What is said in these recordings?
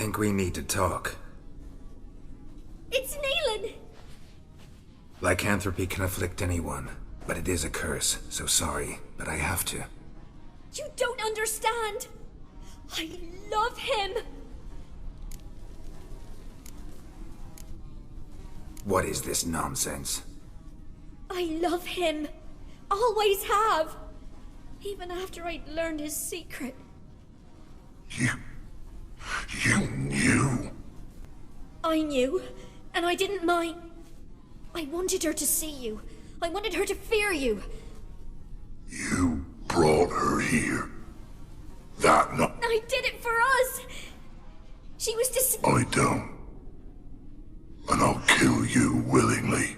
Think we need to talk. It's Neelan! Lycanthropy can afflict anyone, but it is a curse, so sorry, but I have to. You don't understand! I love him! What is this nonsense? I love him. Always have. Even after I'd learned his secret. You knew? I knew, and I didn't mind. I wanted her to see you. I wanted her to fear you. You brought brought her here. That no... I did it for us! She was I don't. And I'll kill you willingly.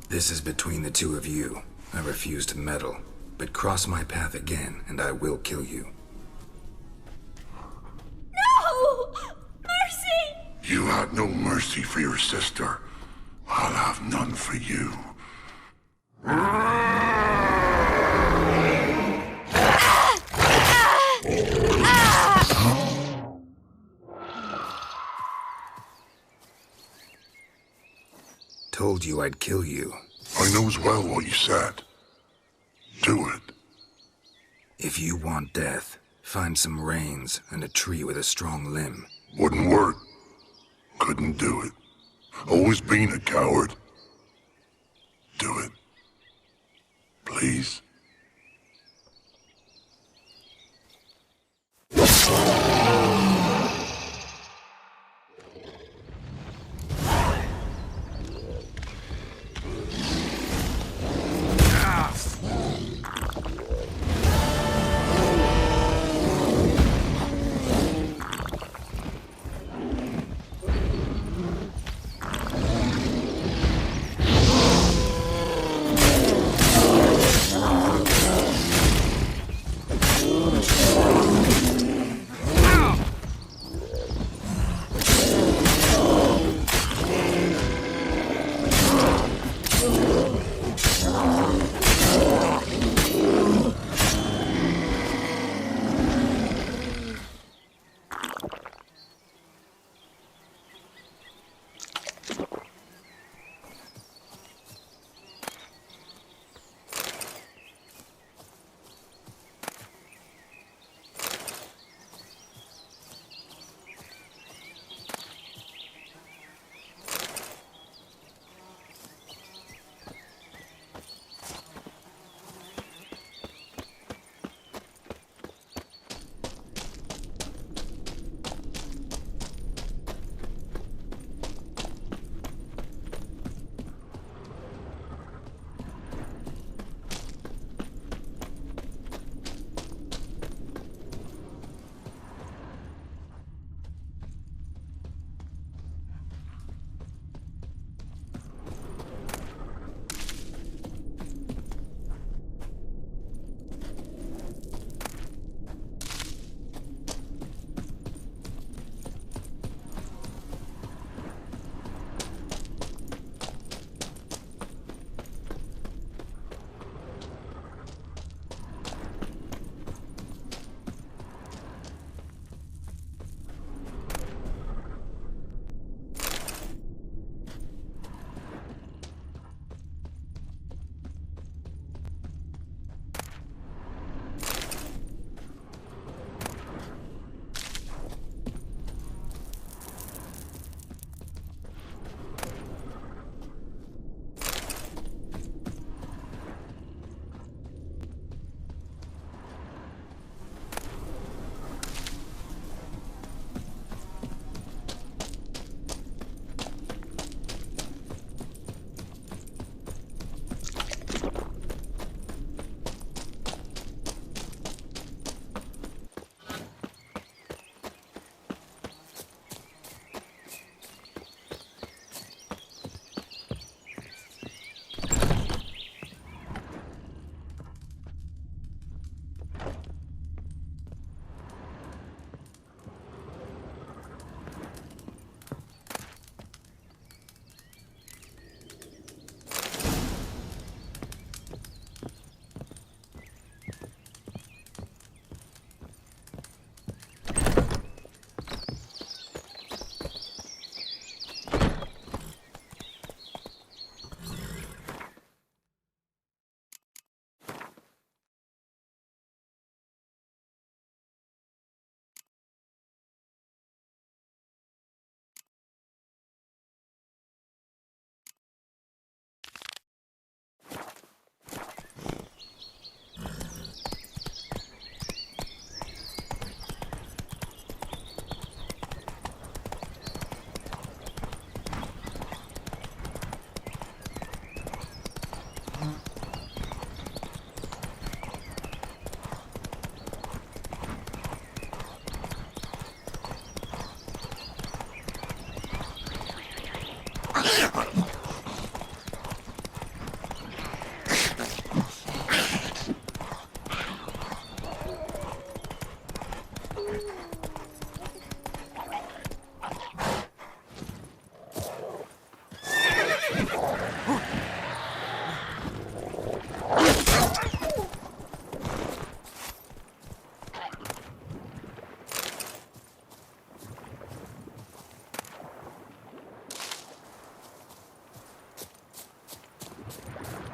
This is between the two of you. I refuse to meddle, but cross my path again, and I will kill you. No! Mercy! You had no mercy for your sister. I'll have none for you. Told you I'd kill you. I knows well what you said. Do it. If you want death, find some reins and a tree with a strong limb. Wouldn't work. Couldn't do it. Always been a coward. Do it. Please.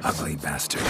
Ugly bastard.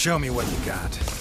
Show me what you got.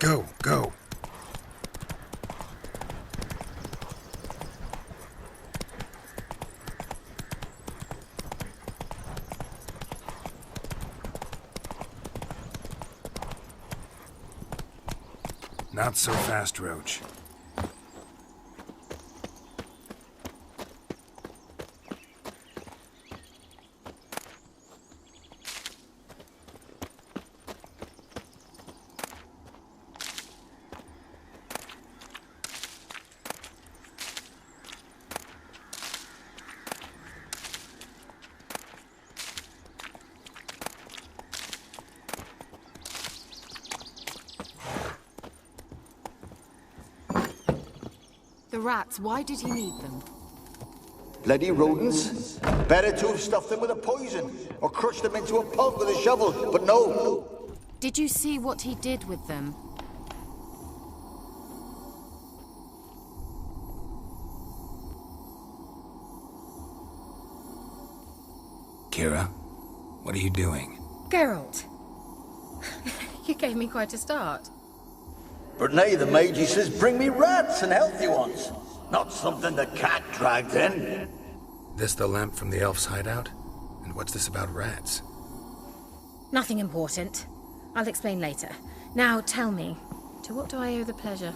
Go, go. Not so fast, Roach. The rats, why did he need them? Bloody rodents. Better to have stuffed them with a poison, or crushed them into a pulp with a shovel, but no. Did you see what he did with them? Kira, what are you doing? Geralt. You gave me quite a start. But nay, the mage, he says, bring me rats and healthy ones. Not something the cat dragged in. This the lamp from the elf's hideout? And what's this about rats? Nothing important. I'll explain later. Now tell me, to what do I owe the pleasure?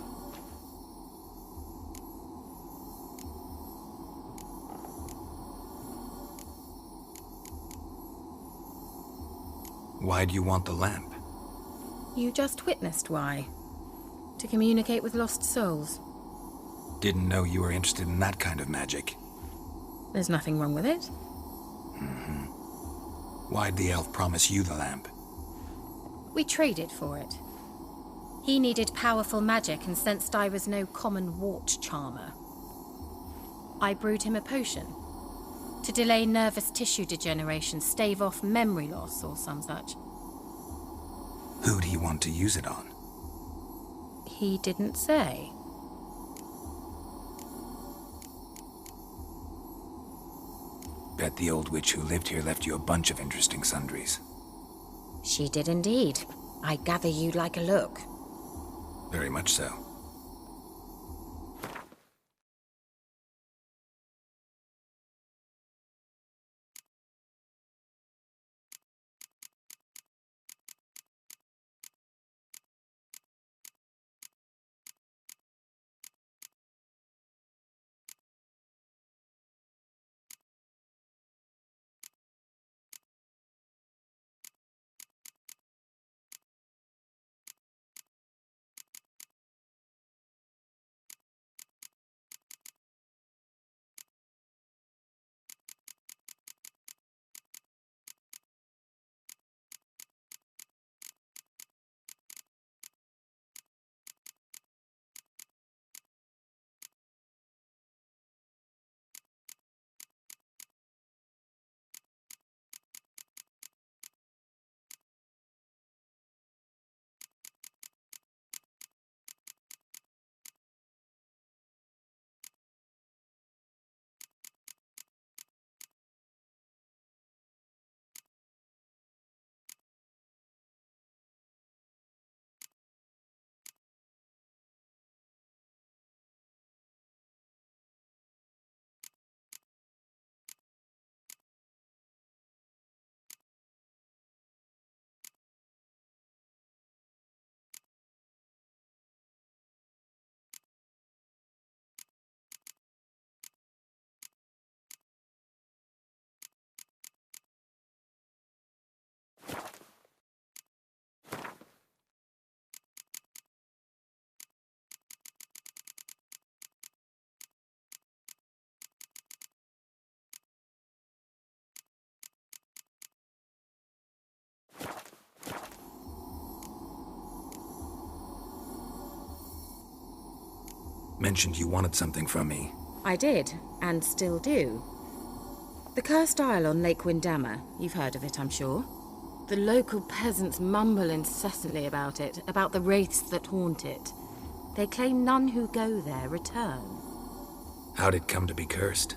Why do you want the lamp? You just witnessed why. To communicate with lost souls. Didn't know you were interested in that kind of magic. There's nothing wrong with it. Why'd the elf promise you the lamp? We traded for it. He needed powerful magic and sensed I was no common wart charmer. I brewed him a potion. To delay nervous tissue degeneration, stave off memory loss or some such. Who'd he want to use it on? He didn't say. Bet the old witch who lived here left you a bunch of interesting sundries. She did indeed. I gather you'd like a look. Very much so. Mentioned you wanted something from me. I did, and still do. The Cursed Isle on Lake Windammer. You've heard of it, I'm sure. The local peasants mumble incessantly about it, about the wraiths that haunt it. They claim none who go there return. How'd it come to be cursed?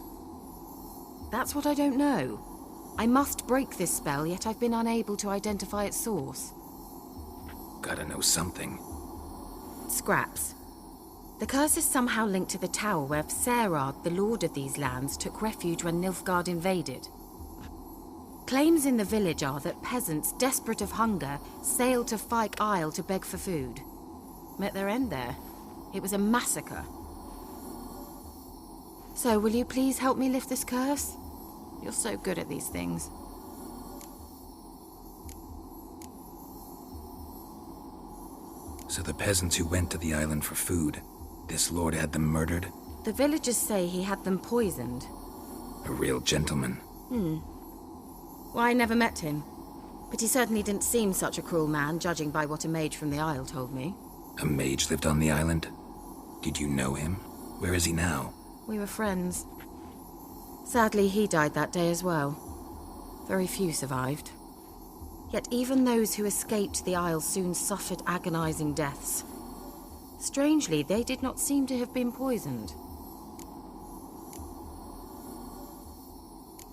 That's what I don't know. I must break this spell, yet I've been unable to identify its source. Gotta know something. Scraps. The curse is somehow linked to the tower where Serard, the lord of these lands, took refuge when Nilfgaard invaded. Claims in the village are that peasants, desperate of hunger, sailed to Fyke Isle to beg for food. Met their end there. It was a massacre. So, will you please help me lift this curse? You're so good at these things. So the peasants who went to the island for food, this lord had them murdered? The villagers say he had them poisoned. A real gentleman. Well, I never met him. But he certainly didn't seem such a cruel man, judging by what a mage from the Isle told me. A mage lived on the island? Did you know him? Where is he now? We were friends. Sadly, he died that day as well. Very few survived. Yet even those who escaped the Isle soon suffered agonizing deaths. Strangely, they did not seem to have been poisoned.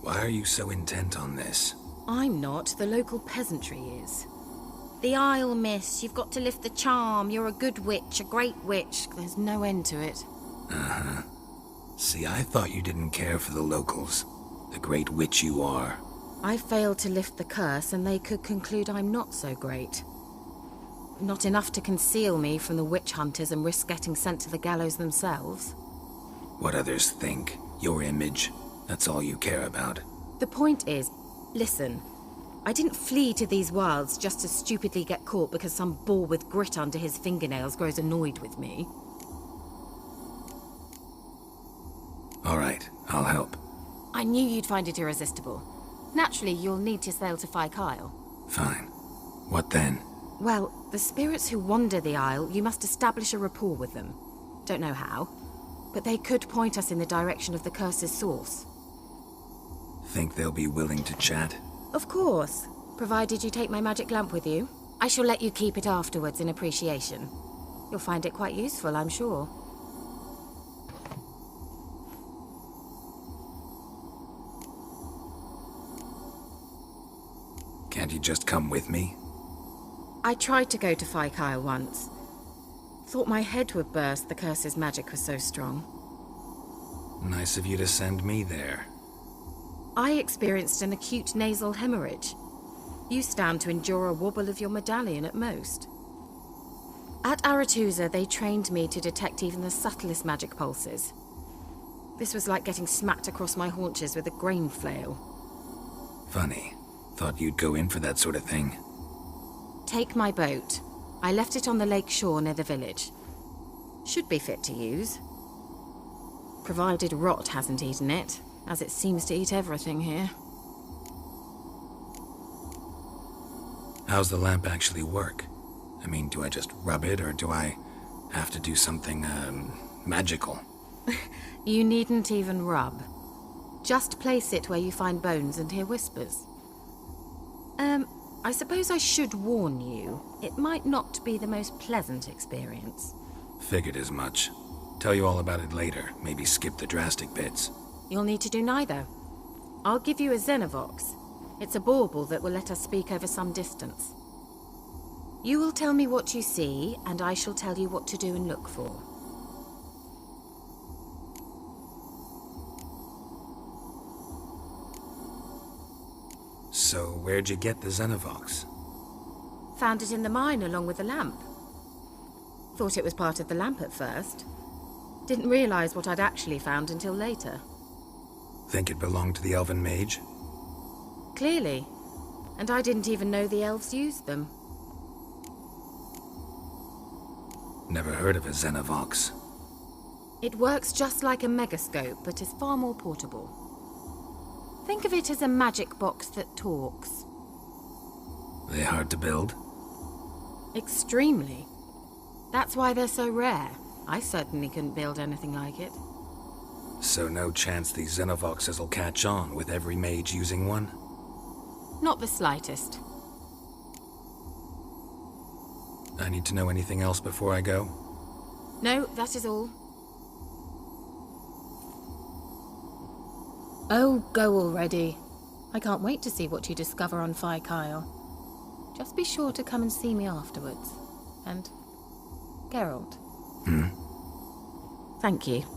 Why are you so intent on this? I'm not, the local peasantry is. The Isle, miss, you've got to lift the charm. You're a good witch, a great witch. There's no end to it. Uh-huh. See, I thought you didn't care for the locals. The great witch you are. I failed to lift the curse, and they could conclude I'm not so great. Not enough to conceal me from the witch hunters and risk getting sent to the gallows themselves. What others think, your image, that's all you care about. The point is, listen, I didn't flee to these wilds just to stupidly get caught because some boar with grit under his fingernails grows annoyed with me. All right, I'll help. I knew you'd find it irresistible. Naturally, you'll need to sail to Fyke Isle. Fine. What then? Well, the spirits who wander the Isle, you must establish a rapport with them. Don't know how, but they could point us in the direction of the curse's source. Think they'll be willing to chat? Of course, provided you take my magic lamp with you. I shall let you keep it afterwards in appreciation. You'll find it quite useful, I'm sure. Can't you just come with me? I tried to go to Fyke Isle once. Thought my head would burst, the curse's magic was so strong. Nice of you to send me there. I experienced an acute nasal hemorrhage. You stand to endure a wobble of your medallion at most. At Aretusa, they trained me to detect even the subtlest magic pulses. This was like getting smacked across my haunches with a grain flail. Funny. Thought you'd go in for that sort of thing. Take my boat. I left it on the lake shore near the village. Should be fit to use. Provided rot hasn't eaten it, as it seems to eat everything here. How's the lamp actually work? I mean, do I just rub it, or do I have to do something, magical? You needn't even rub. Just place it where you find bones and hear whispers. I suppose I should warn you, it might not be the most pleasant experience. Figured as much. Tell you all about it later, maybe skip the drastic bits. You'll need to do neither. I'll give you a Xenovox. It's a bauble that will let us speak over some distance. You will tell me what you see, and I shall tell you what to do and look for. So, where'd you get the Xenovox? Found it in the mine along with the lamp. Thought it was part of the lamp at first. Didn't realize what I'd actually found until later. Think it belonged to the elven mage? Clearly. And I didn't even know the elves used them. Never heard of a Xenovox. It works just like a megascope, but is far more portable. Think of it as a magic box that talks. They hard to build? Extremely. That's why they're so rare. I certainly couldn't build anything like it. So no chance these Xenovoxes will catch on with every mage using one? Not the slightest. I need to know anything else before I go? No, that is all. Oh, go already. I can't wait to see what you discover on Fyke Isle. Just be sure to come and see me afterwards. And Geralt. Thank you.